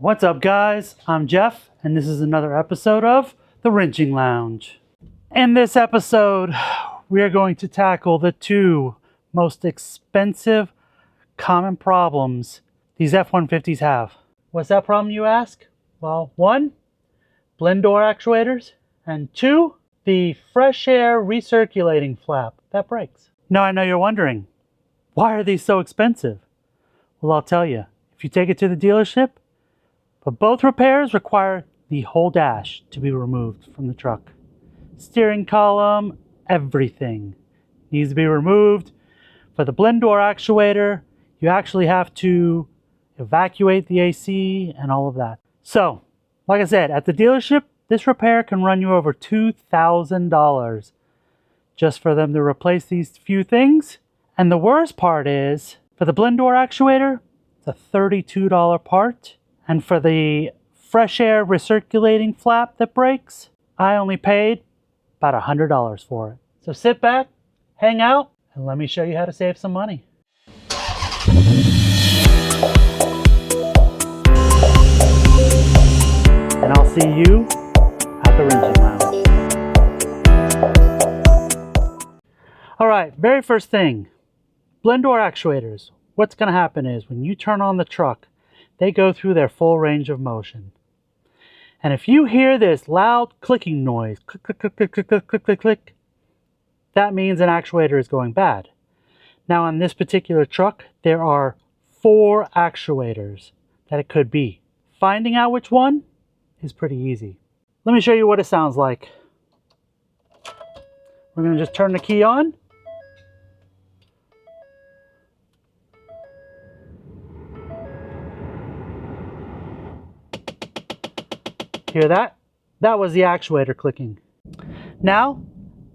What's up guys, I'm Jeff and this is another episode of The Wrenching Lounge. In this episode, we are going to tackle the two most expensive common problems these F-150s have. What's that problem you ask? Well, one, blend door actuators, and two, the fresh air recirculating flap that breaks. Now I know you're wondering, why are these so expensive? Well, I'll tell you, if you take it to the dealership, but both repairs require the whole dash to be removed from the truck. Steering column, everything needs to be removed. For the blend door actuator, you actually have to evacuate the AC and all of that. So, like I said, at the dealership, this repair can run you over $2,000 just for them to replace these few things. And the worst part is, for the blend door actuator, it's a $32 part. And for the fresh air recirculating flap that breaks, I only paid about $100 for it. So sit back, hang out, and let me show you how to save some money. And I'll see you at the Wrenching Lounge. All right, very first thing, blend door actuators. What's gonna happen is when you turn on the truck, they go through their full range of motion. And if you hear this loud clicking noise, click, click, click, click, click, click, click, click, click, that means an actuator is going bad. Now on this particular truck, there are 4 actuators that it could be. Finding out which one is pretty easy. Let me show you what it sounds like. We're gonna just turn the key on. Hear that? That was the actuator clicking. Now,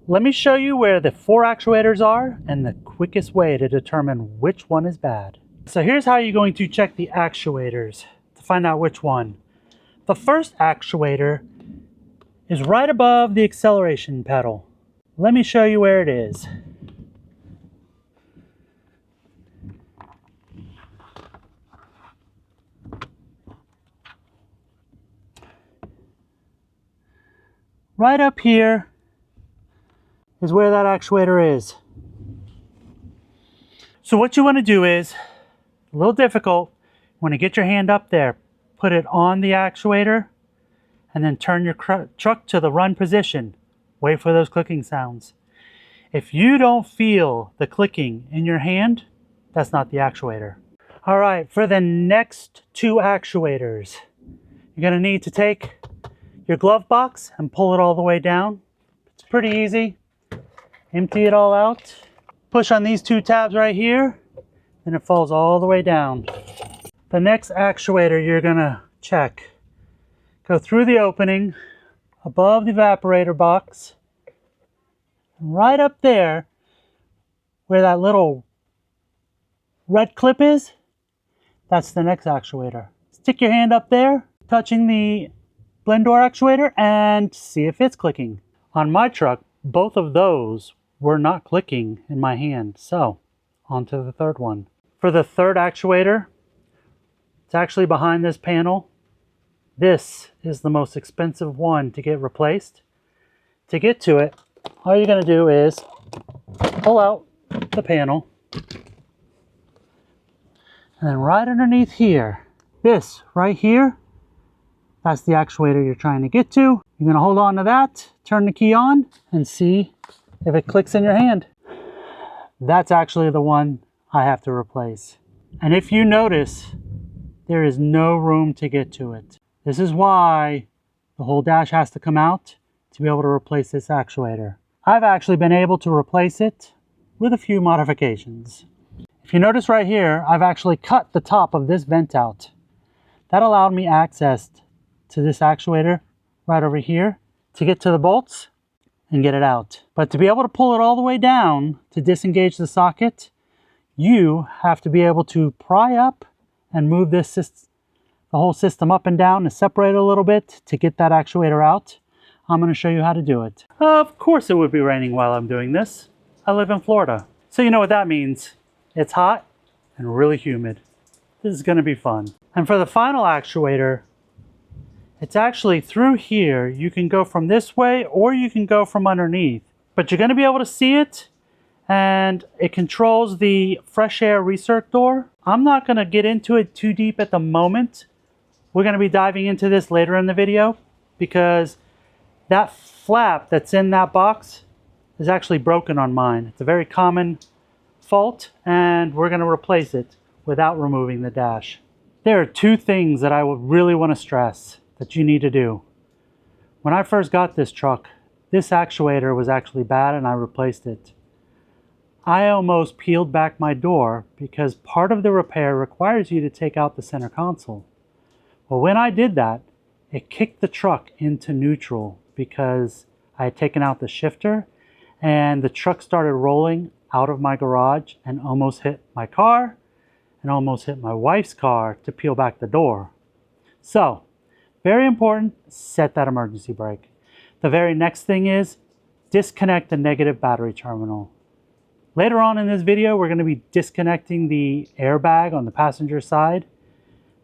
let me show you where the 4 actuators are and the quickest way to determine which one is bad. So here's how you're going to check the actuators to find out which one. The first actuator is right above the acceleration pedal. Let me show you where it is. Right up here is where that actuator is. So what you want to do is, a little difficult, you want to get your hand up there, put it on the actuator, and then turn your truck to the run position. Wait for those clicking sounds. If you don't feel the clicking in your hand, that's not the actuator. All right, for the next 2 actuators, you're going to need to take your glove box and pull it all the way down. It's pretty easy. Empty it all out. Push on these 2 tabs right here, and it falls all the way down. The next actuator you're gonna check. Go through the opening above the evaporator box. And right up there, where that little red clip is, that's the next actuator. Stick your hand up there, touching the blend door actuator, and see if it's clicking. On my truck, both of those were not clicking in my hand. So, on to the third one. For the third actuator, it's actually behind this panel. This is the most expensive one to get replaced. To get to it, all you're gonna do is pull out the panel. And then right underneath here, this right here, that's the actuator you're trying to get to. You're gonna hold on to that, turn the key on, and see if it clicks in your hand. That's actually the one I have to replace. And if you notice, there is no room to get to it. This is why the whole dash has to come out to be able to replace this actuator. I've actually been able to replace it with a few modifications. If you notice right here, I've actually cut the top of this vent out. That allowed me access to this actuator right over here to get to the bolts and get it out. But to be able to pull it all the way down to disengage the socket, you have to be able to pry up and move the whole system up and down and separate it a little bit to get that actuator out. I'm going to show you how to do it. Of course it would be raining while I'm doing this. I live in Florida, so you know what that means. It's hot and really humid. This is going to be fun. And for the final actuator, it's actually through here. You can go from this way or you can go from underneath, but you're going to be able to see it, and it controls the fresh air recirc door. I'm not going to get into it too deep at the moment. We're going to be diving into this later in the video, because that flap that's in that box is actually broken on mine. It's a very common fault, and we're going to replace it without removing the dash. There are two things that I would really want to stress that you need to do. When I first got this truck, this actuator was actually bad and I replaced it. I almost peeled back my door because part of the repair requires you to take out the center console. Well, when I did that, it kicked the truck into neutral because I had taken out the shifter, and the truck started rolling out of my garage and almost hit my car and almost hit my wife's car to peel back the door. So, very important, set that emergency brake. The very next thing is disconnect the negative battery terminal. Later on in this video, we're going to be disconnecting the airbag on the passenger side.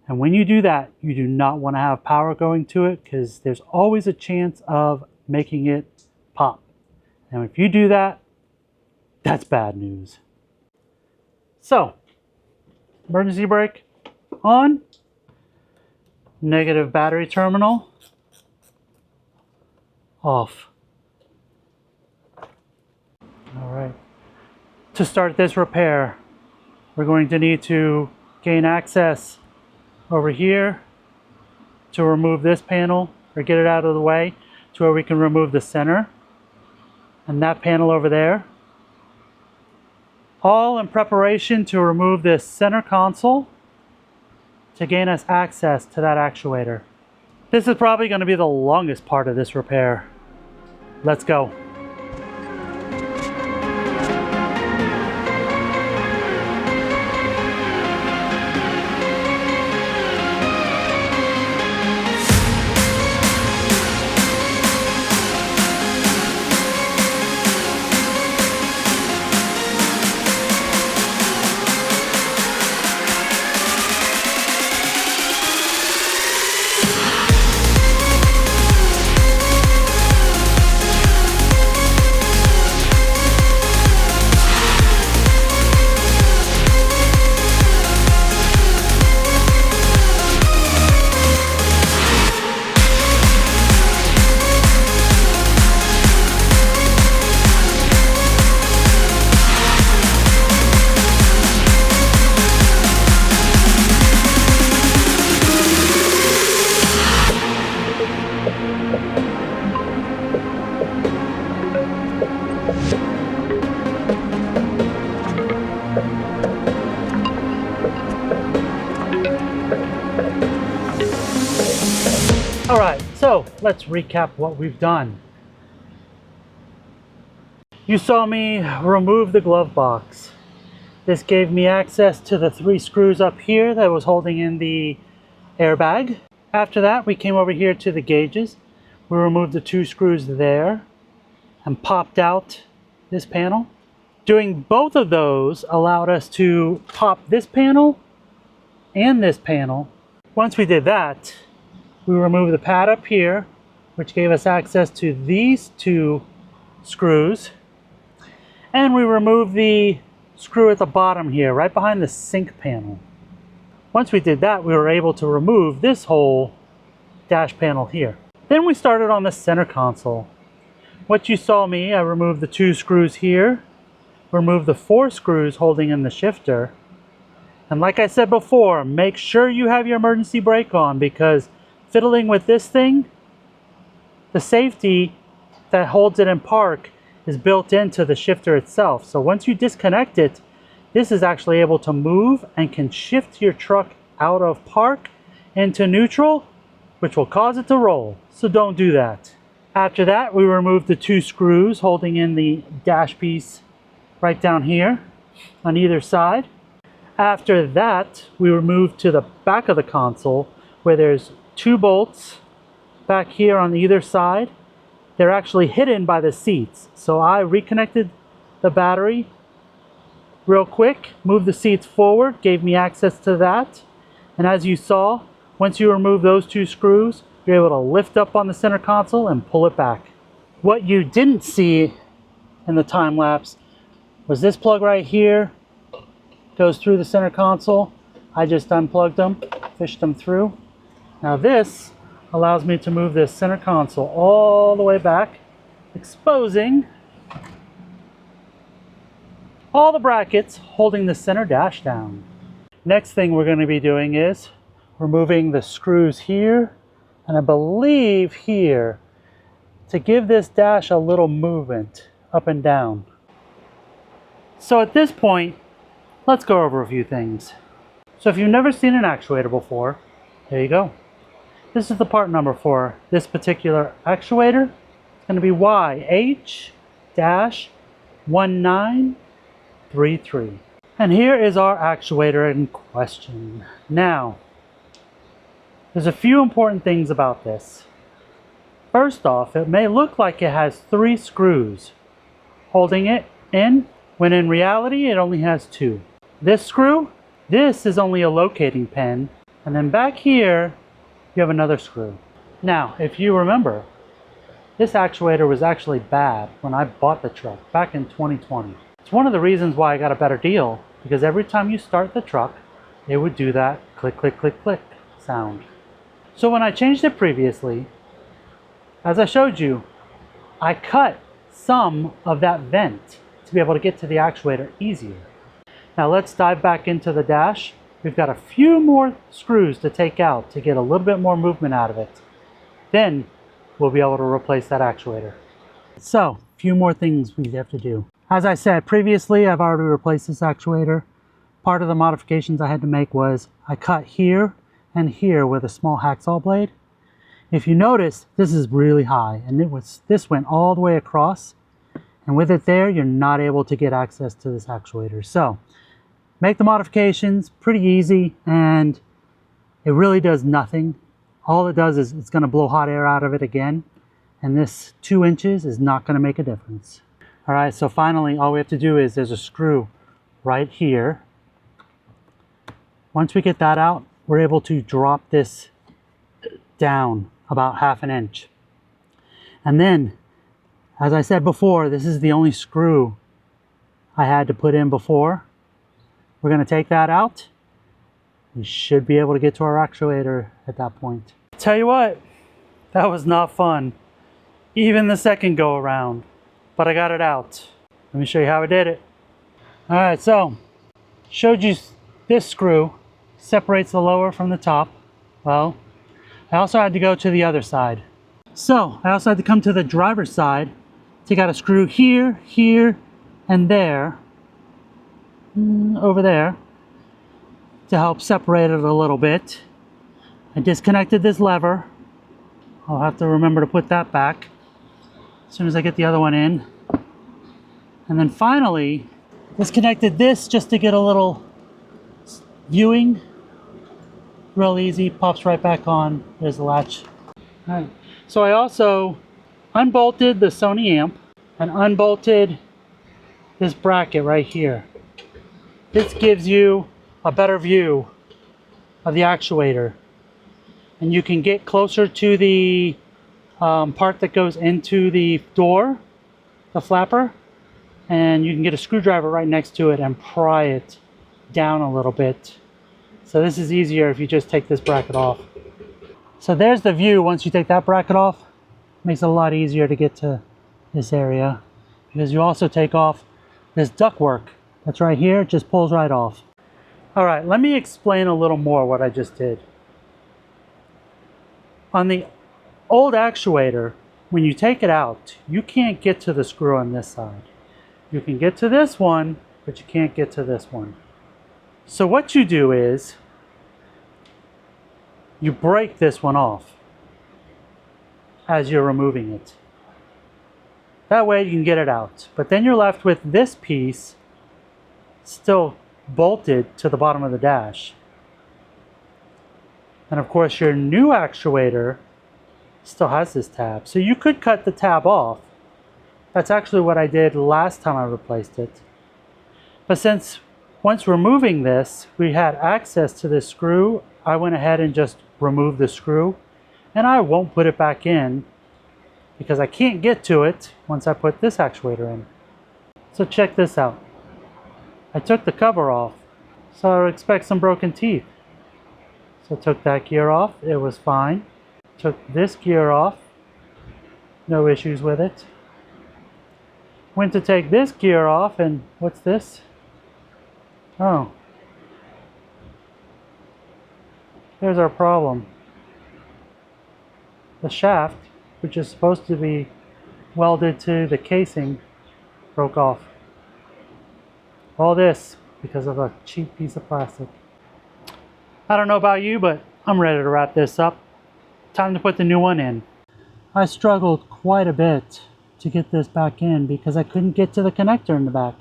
And when you do that, you do not want to have power going to it, because there's always a chance of making it pop. And if you do that, that's bad news. So, emergency brake on, negative battery terminal off. All right. To start this repair, we're going to need to gain access over here to remove this panel, or get it out of the way to where we can remove the center and that panel over there. All in preparation to remove this center console to gain us access to that actuator. This is probably going to be the longest part of this repair. Let's go. All right, so let's recap what we've done. You saw me remove the glove box. This gave me access to the 3 screws up here that was holding in the airbag. After that, we came over here to the gauges. We removed the 2 screws there and popped out this panel. Doing both of those allowed us to pop this panel and this panel. Once we did that, we removed the pad up here, which gave us access to these 2 screws. And we removed the screw at the bottom here, right behind the sink panel. Once we did that, we were able to remove this whole dash panel here. Then we started on the center console. What you saw me, I removed the 2 screws here, removed the 4 screws holding in the shifter. And like I said before, make sure you have your emergency brake on, because fiddling with this thing, the safety that holds it in park is built into the shifter itself. So once you disconnect it, this is actually able to move and can shift your truck out of park into neutral, which will cause it to roll. So don't do that. After that, we removed the 2 screws holding in the dash piece right down here on either side. After that, we removed to the back of the console where there's 2 bolts back here on either side. They're actually hidden by the seats. So I reconnected the battery real quick, moved the seats forward, gave me access to that. And as you saw, once you remove those two screws, you're able to lift up on the center console and pull it back. What you didn't see in the time lapse was this plug right here goes through the center console. I just unplugged them, fished them through. Now this allows me to move this center console all the way back, exposing all the brackets holding the center dash down. Next thing we're going to be doing is removing the screws here, and I believe here, to give this dash a little movement up and down. So at this point, let's go over a few things. So if you've never seen an actuator before, there you go. This is the part number for this particular actuator. It's going to be YH-1933. And here is our actuator in question. Now, there's a few important things about this. First off, it may look like it has 3 screws holding it in, when in reality it only has 2. This screw, this is only a locating pin, and then back here you have another screw. Now, if you remember, this actuator was actually bad when I bought the truck back in 2020. It's one of the reasons why I got a better deal, because every time you start the truck, it would do that click, click, click, click sound. So when I changed it previously, as I showed you, I cut some of that vent to be able to get to the actuator easier. Now let's dive back into the dash. We've got a few more screws to take out to get a little bit more movement out of it. Then we'll be able to replace that actuator. So, a few more things we have to do. As I said previously, I've already replaced this actuator. Part of the modifications I had to make was I cut here and here with a small hacksaw blade. If you notice, this is really high, and this went all the way across, and with it there, you're not able to get access to this actuator. So, make the modifications pretty easy, and it really does nothing. All it does is it's going to blow hot air out of it again, and this 2 inches is not going to make a difference. All right, so finally, all we have to do is there's a screw right here. Once we get that out, we're able to drop this down about 1/2 inch. And then, as I said before, this is the only screw I had to put in before. We're going to take that out. We should be able to get to our actuator at that point. Tell you what, that was not fun, even the second go around, but I got it out. Let me show you how I did it. All right, so showed you this screw separates the lower from the top. Well, I also had to go to the other side. So I also had to come to the driver's side. Take out a screw here, here, and there, over there, to help separate it a little bit. I disconnected this lever. I'll have to remember to put that back as soon as I get the other one in. And then finally, disconnected this just to get a little viewing. Real easy, pops right back on. There's the latch. All right. So I also unbolted the Sony amp and unbolted this bracket right here. This gives you a better view of the actuator, and you can get closer to the part that goes into the door, the flapper, and you can get a screwdriver right next to it and pry it down a little bit. So this is easier if you just take this bracket off. So there's the view once you take that bracket off. Makes it a lot easier to get to this area, because you also take off this duct work that's right here. It just pulls right off. All right, let me explain a little more what I just did. On the old actuator, when you take it out, you can't get to the screw on this side. You can get to this one, but you can't get to this one. So what you do is you break this one off as you're removing it. That way you can get it out. But then you're left with this piece still bolted to the bottom of the dash. And of course your new actuator still has this tab. So you could cut the tab off. That's actually what I did last time I replaced it. But since once removing this, we had access to this screw I went ahead and just removed the screw, and I won't put it back in because I can't get to it once I put this actuator in. So check this out. I took the cover off, so I would expect some broken teeth. So I took that gear off, it was fine. Took this gear off, no issues with it. Went to take this gear off, and what's this? Oh. Here's our problem. The shaft, which is supposed to be welded to the casing, broke off. All this because of a cheap piece of plastic. I don't know about you, but I'm ready to wrap this up. Time to put the new one in. I struggled quite a bit to get this back in because I couldn't get to the connector in the back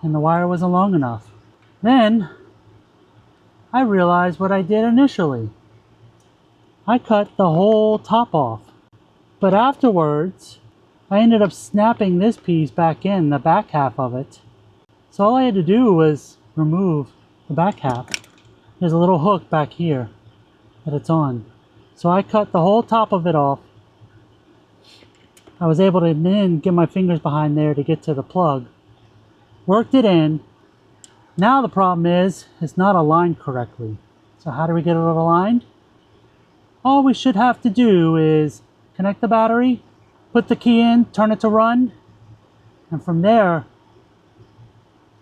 and the wire wasn't long enough. Then I realized what I did initially. I cut the whole top off, but afterwards I ended up snapping this piece back in, the back half of it. So all I had to do was remove the back half. There's a little hook back here that it's on. So I cut the whole top of it off. I was able to then get my fingers behind there to get to the plug. Worked it in. Now the problem is it's not aligned correctly. So how do we get it aligned? All we should have to do is connect the battery, put the key in, turn it to run, and from there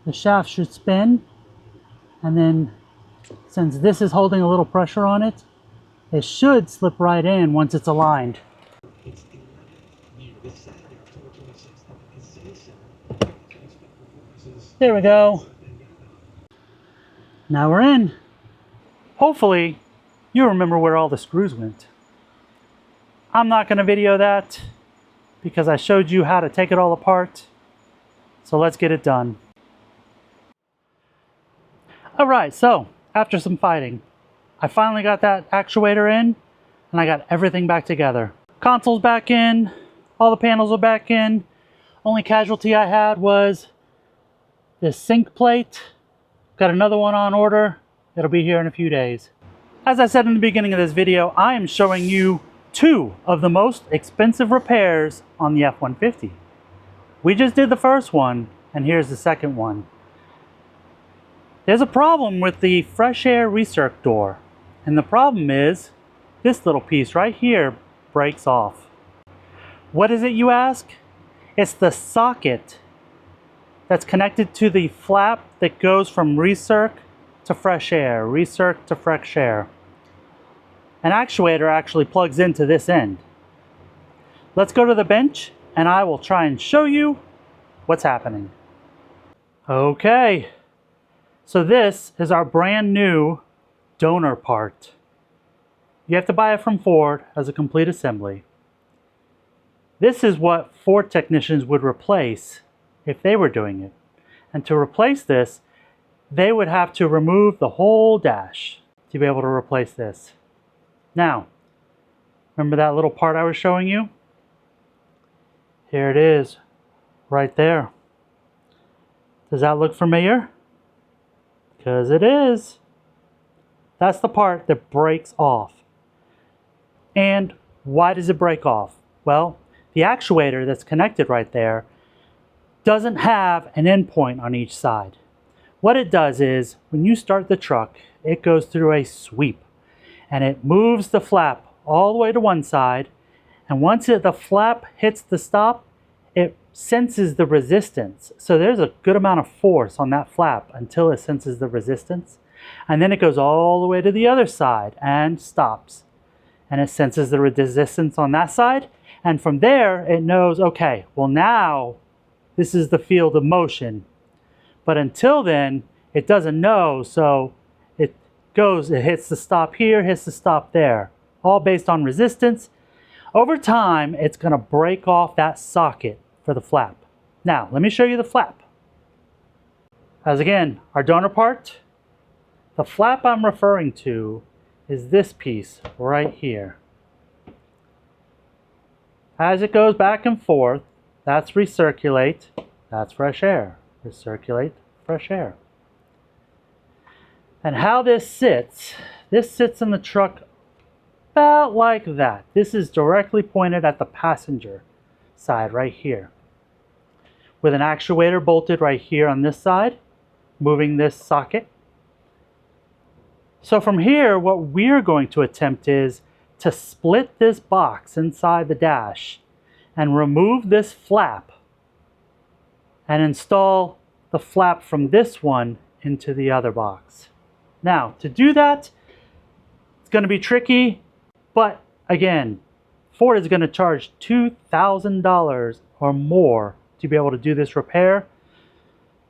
the shaft should spin, and then since this is holding a little pressure on it, it should slip right in once it's aligned. There we go. Now we're in. Hopefully you remember where all the screws went. I'm not going to video that because I showed you how to take it all apart. So let's get it done. Alright, so after some fighting, I finally got that actuator in and I got everything back together. Console's back in, all the panels are back in. Only casualty I had was this sink plate. Got another one on order. It'll be here in a few days. As I said in the beginning of this video, I am showing you two of the most expensive repairs on the F-150. We just did the first one, and here's the second one. There's a problem with the fresh air recirc door, and the problem is this little piece right here breaks off. What is it, you ask? It's the socket that's connected to the flap that goes from recirc to fresh air, recirc to fresh air. An actuator actually plugs into this end. Let's go to the bench and I will try and show you what's happening. Okay, so this is our brand new donor part. You have to buy it from Ford as a complete assembly. This is what Ford technicians would replace if they were doing it. And to replace this, they would have to remove the whole dash to be able to replace this. Now, remember that little part I was showing you? Here it is, right there. Does that look familiar? Because it is. That's the part that breaks off. And why does it break off? Well, the actuator that's connected right there doesn't have an endpoint on each side. What it does is, when you start the truck, it goes through a sweep and it moves the flap all the way to one side, and once the flap hits the stop, it senses the resistance. So there's a good amount of force on that flap until it senses the resistance, and then it goes all the way to the other side and stops, and it senses the resistance on that side, and from there it knows, okay, well now this is the field of motion. But until then, it doesn't know, so it hits the stop here, hits the stop there, all based on resistance. Over time, it's going to break off that socket for the flap. Now, let me show you the flap. As again, our donor part, the flap I'm referring to is this piece right here. As it goes back and forth, that's recirculate, that's fresh air. Recirculate, fresh air. And how this sits, This sits in the truck about like that. This is directly pointed at the passenger side right here, with an actuator bolted right here on this side, moving this socket. So from here, what we're going to attempt is to split this box inside the dash and remove this flap and install the flap from this one into the other box. Now, to do that, it's going to be tricky, but again, Ford is going to charge $2,000 or more to be able to do this repair.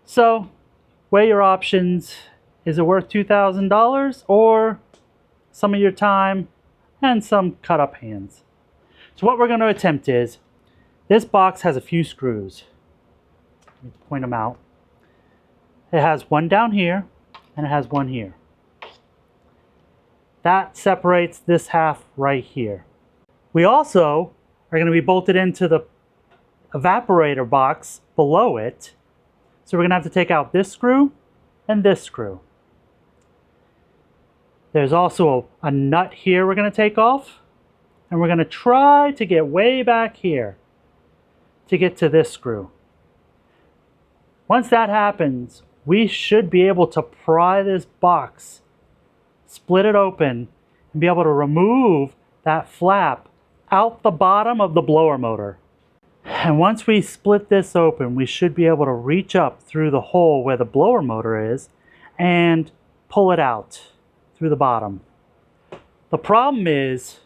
So, weigh your options. Is it worth $2,000 or some of your time and some cut up hands? So what we're going to attempt is, this box has a few screws. Let me point them out. It has one down here and it has one here. That separates this half right here. We also are going to be bolted into the evaporator box below it. So we're going to have to take out this screw and this screw. There's also a nut here we're going to take off. And we're going to try to get way back here to get to this screw. Once that happens, we should be able to pry this box, split it open, and be able to remove that flap out the bottom of the blower motor. And once we split this open, we should be able to reach up through the hole where the blower motor is and pull it out through the bottom. The problem is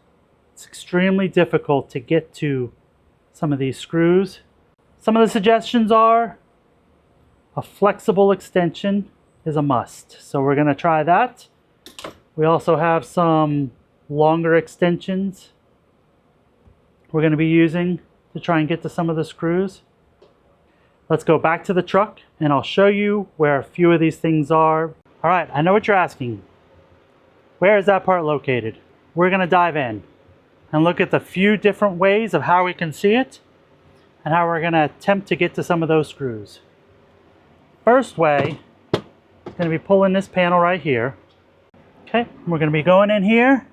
it's extremely difficult to get to some of these screws. Some of the suggestions are a flexible extension is a must. So we're going to try that. We also have some longer extensions we're going to be using to try and get to some of the screws. Let's go back to the truck and I'll show you where a few of these things are. All right, I know what you're asking. Where is that part located? We're going to dive in and look at the few different ways of how we can see it and how we're going to attempt to get to some of those screws. First way is going to be pulling this panel right here. Okay, we're going to be going in here.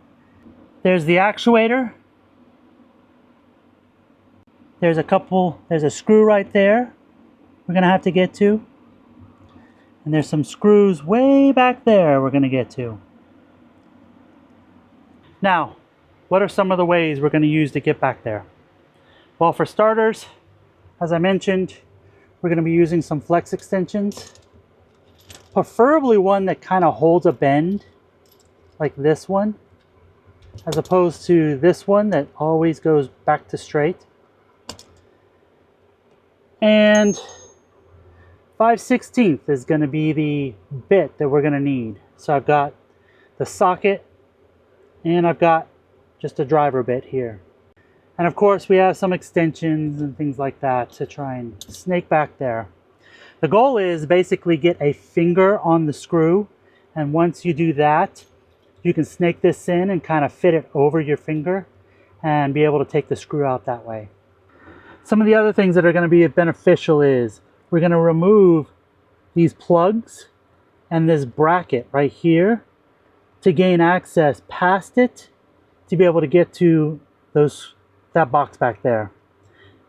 There's the actuator. There's a screw right there we're going to have to get to. And there's some screws way back there we're going to get to. Now, what are some of the ways we're going to use to get back there? Well, for starters, as I mentioned, we're going to be using some flex extensions. Preferably one that kind of holds a bend, like this one, as opposed to this one that always goes back to straight. And 5/16 is going to be the bit that we're going to need. So I've got the socket and I've got just a driver bit here. And of course we have some extensions and things like that to try and snake back there. The goal is basically get a finger on the screw, and once you do that, you can snake this in and kind of fit it over your finger and be able to take the screw out that way. Some of the other things that are going to be beneficial is we're going to remove these plugs and this bracket right here to gain access past it to be able to get to that box back there.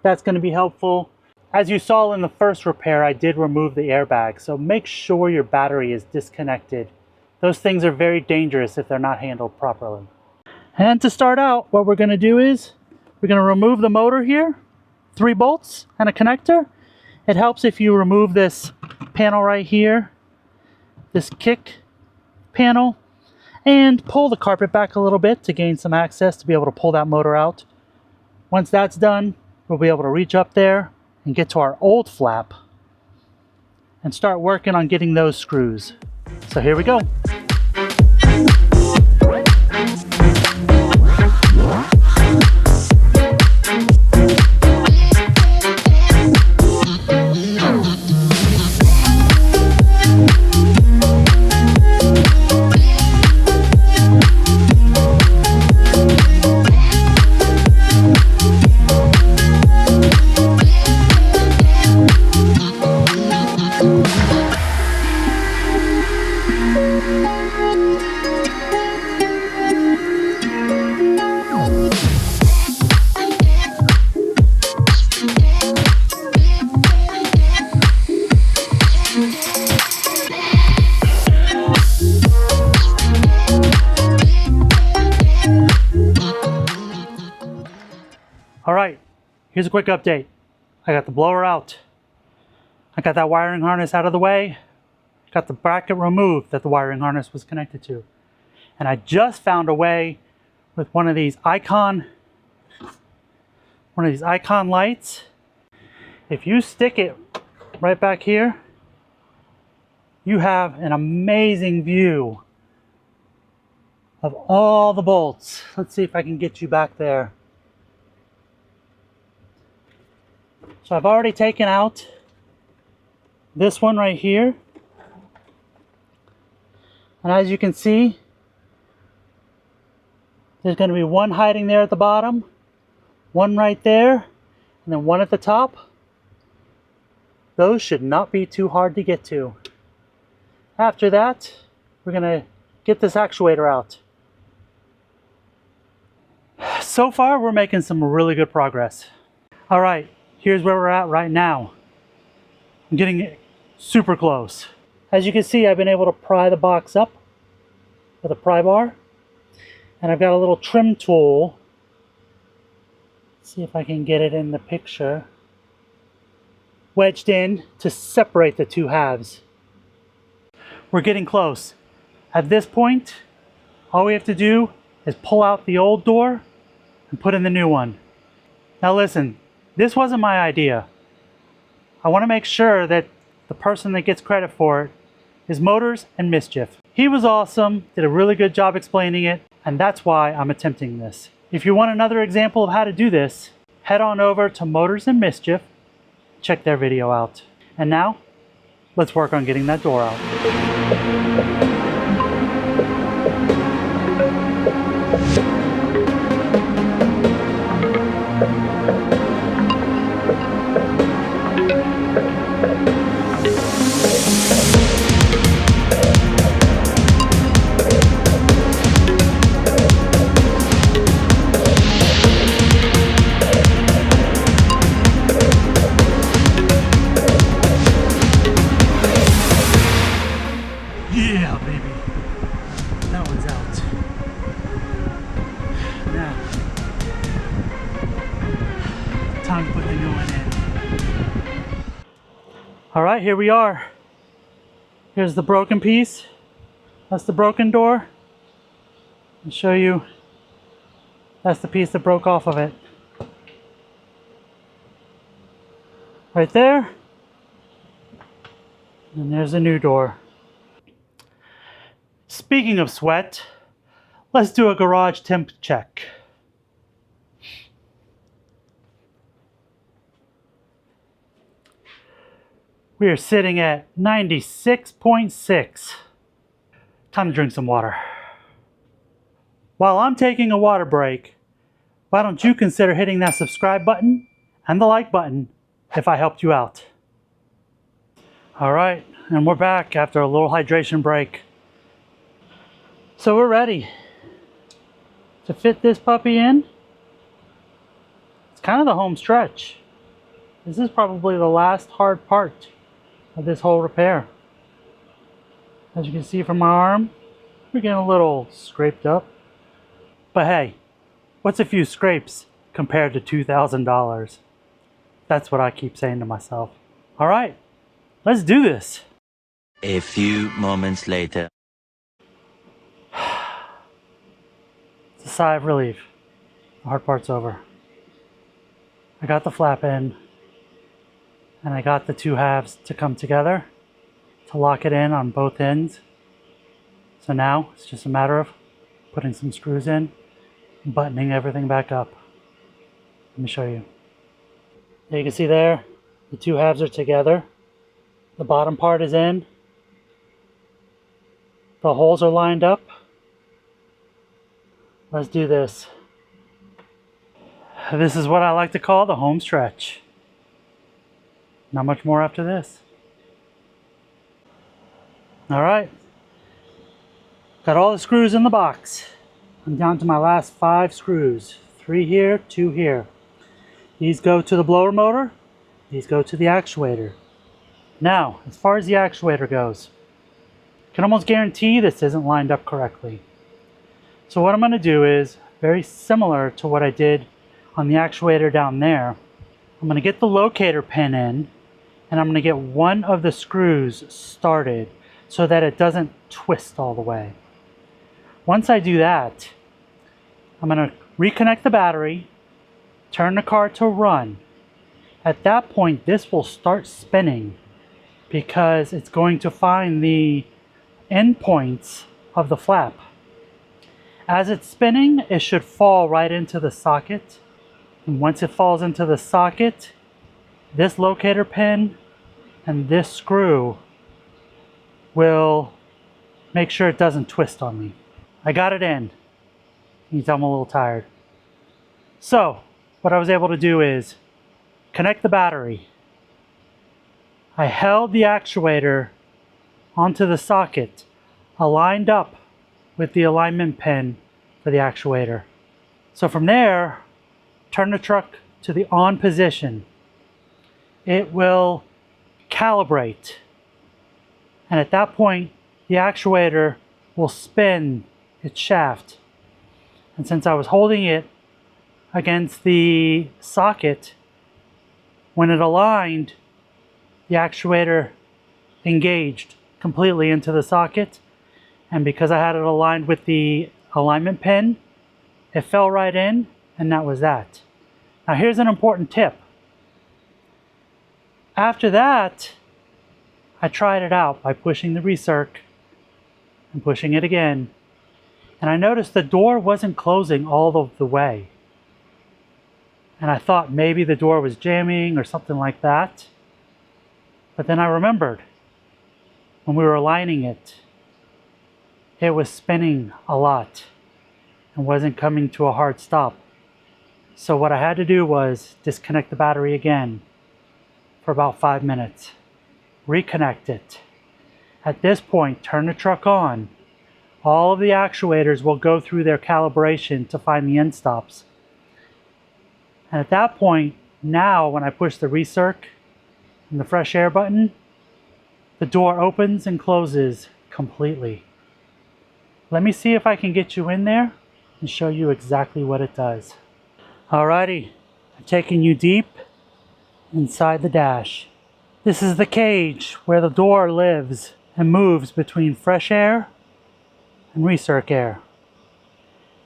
That's going to be helpful. As you saw in the first repair, I did remove the airbag, so make sure your battery is disconnected. Those things are very dangerous if they're not handled properly. And to start out, what we're going to do is we're going to remove the motor here, 3 bolts and a connector. It helps if you remove this panel right here, this kick panel, and pull the carpet back a little bit to gain some access to be able to pull that motor out. Once that's done, we'll be able to reach up there and get to our old flap and start working on getting those screws. So here we go. All right, here's a quick update. I got the blower out. I got that wiring harness out of the way. Got the bracket removed that the wiring harness was connected to. And I just found a way with one of these icon lights. If you stick it right back here, you have an amazing view of all the bolts. Let's see if I can get you back there. So I've already taken out this one right here. And as you can see, there's going to be one hiding there at the bottom, one right there, and then one at the top. Those should not be too hard to get to. After that, we're going to get this actuator out. So far, we're making some really good progress. All right, here's where we're at right now. I'm getting super close. As you can see, I've been able to pry the box up with a pry bar. And I've got a little trim tool. Let's see if I can get it in the picture. Wedged in to separate the two halves. We're getting close. At this point, all we have to do is pull out the old door and put in the new one. Now listen, this wasn't my idea. I want to make sure that the person that gets credit for it is Motors and Mischief. He was awesome, did a really good job explaining it, and that's why I'm attempting this. If you want another example of how to do this, head on over to Motors and Mischief, check their video out. And now, let's work on getting that door out. Yeah, baby. That one's out. Now, time to put the new one in. All right, here we are. Here's the broken piece. That's the broken door. I'll show you. That's the piece that broke off of it. Right there. And there's a new door. Speaking of sweat, let's do a garage temp check. We are sitting at 96.6. Time to drink some water. While I'm taking a water break, why don't you consider hitting that subscribe button and the like button if I helped you out. All right, and we're back after a little hydration break. So we're ready to fit this puppy in. It's kind of the home stretch. This is probably the last hard part of this whole repair. As you can see from my arm, we're getting a little scraped up. But hey, what's a few scrapes compared to $2,000? That's what I keep saying to myself. All right, let's do this. A few moments later. It's a sigh of relief. The hard part's over. I got the flap in, and I got the two halves to come together to lock it in on both ends. So now it's just a matter of putting some screws in and buttoning everything back up. Let me show you. You can see there, the two halves are together. The bottom part is in. The holes are lined up. Let's do this. This is what I like to call the home stretch. Not much more after this. All right. Got all the screws in the box. I'm down to my last 5 screws. 3 here, 2 here. These go to the blower motor. These go to the actuator. Now, as far as the actuator goes, I can almost guarantee this isn't lined up correctly. So what I'm going to do is very similar to what I did on the actuator down there. I'm going to get the locator pin in, and I'm going to get one of the screws started so that it doesn't twist all the way. Once I do that, I'm going to reconnect the battery, turn the car to run. At that point, this will start spinning because it's going to find the endpoints of the flap. As it's spinning, it should fall right into the socket. And once it falls into the socket, this locator pin and this screw will make sure it doesn't twist on me. I got it in. You can tell I'm a little tired. So, what I was able to do is connect the battery. I held the actuator onto the socket, aligned up with the alignment pin for the actuator. So from there, turn the truck to the on position. It will calibrate. And at that point, the actuator will spin its shaft. And since I was holding it against the socket, when it aligned, the actuator engaged completely into the socket. And because I had it aligned with the alignment pin, it fell right in, and that was that. Now here's an important tip. After that, I tried it out by pushing the recirc and pushing it again. And I noticed the door wasn't closing all of the way. And I thought maybe the door was jamming or something like that. But then I remembered when we were aligning it, it was spinning a lot and wasn't coming to a hard stop. So what I had to do was disconnect the battery again for about 5 minutes, reconnect it. At this point, turn the truck on. All of the actuators will go through their calibration to find the end stops. And at that point, now when I push the recirc and the fresh air button, the door opens and closes completely. Let me see if I can get you in there and show you exactly what it does. Alrighty, I'm taking you deep inside the dash. This is the cage where the door lives and moves between fresh air and recirc air.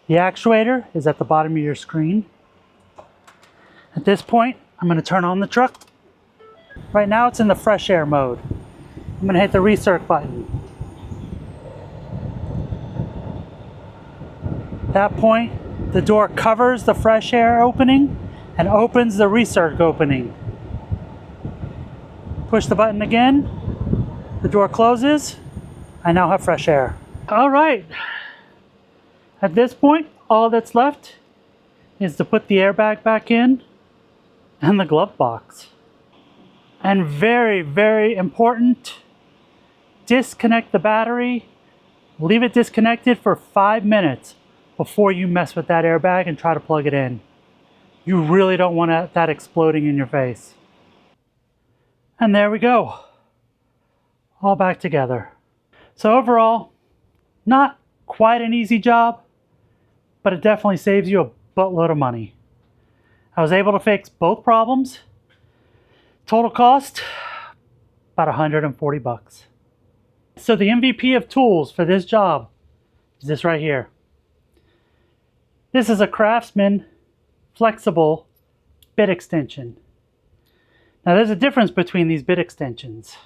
The actuator is at the bottom of your screen. At this point, I'm going to turn on the truck. Right now it's in the fresh air mode. I'm going to hit the recirc button. At that point, the door covers the fresh air opening and opens the recirc opening. Push the button again. The door closes. I now have fresh air. All right. At this point, all that's left is to put the airbag back in and the glove box. And very, very important, disconnect the battery. Leave it disconnected for 5 minutes before you mess with that airbag and try to plug it in. You really don't want that exploding in your face. And there we go. All back together. So overall, not quite an easy job, but it definitely saves you a buttload of money. I was able to fix both problems. Total cost, about 140 bucks. So the MVP of tools for this job is this right here. This is a Craftsman flexible bit extension. Now there's a difference between these bit extensions.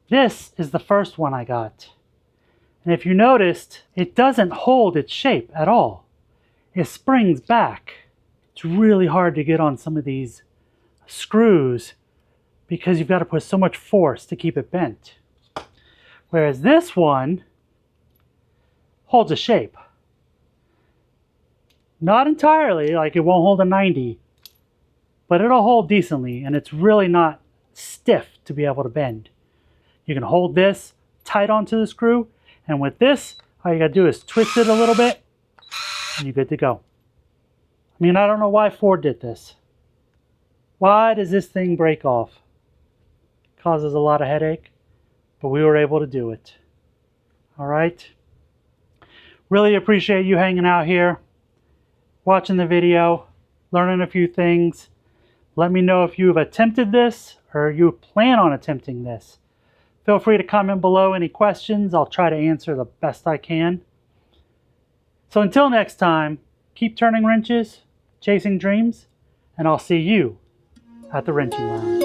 This is the first one I got. And if you noticed, it doesn't hold its shape at all. It springs back. It's really hard to get on some of these screws because you've got to put so much force to keep it bent. Whereas this one holds a shape. Not entirely, like it won't hold a 90, but it'll hold decently, and it's really not stiff to be able to bend. You can hold this tight onto the screw, and with this, all you gotta do is twist it a little bit, and you're good to go. I mean, I don't know why Ford did this. Why does this thing break off? It causes a lot of headache, but we were able to do it. All right? Really appreciate you hanging out here, watching the video. learning a few things. Let me know if you've attempted this or you plan on attempting this. Feel free to comment below any questions. I'll try to answer the best I can. So until next time, keep turning wrenches, chasing dreams, and I'll see you at the wrenching lounge.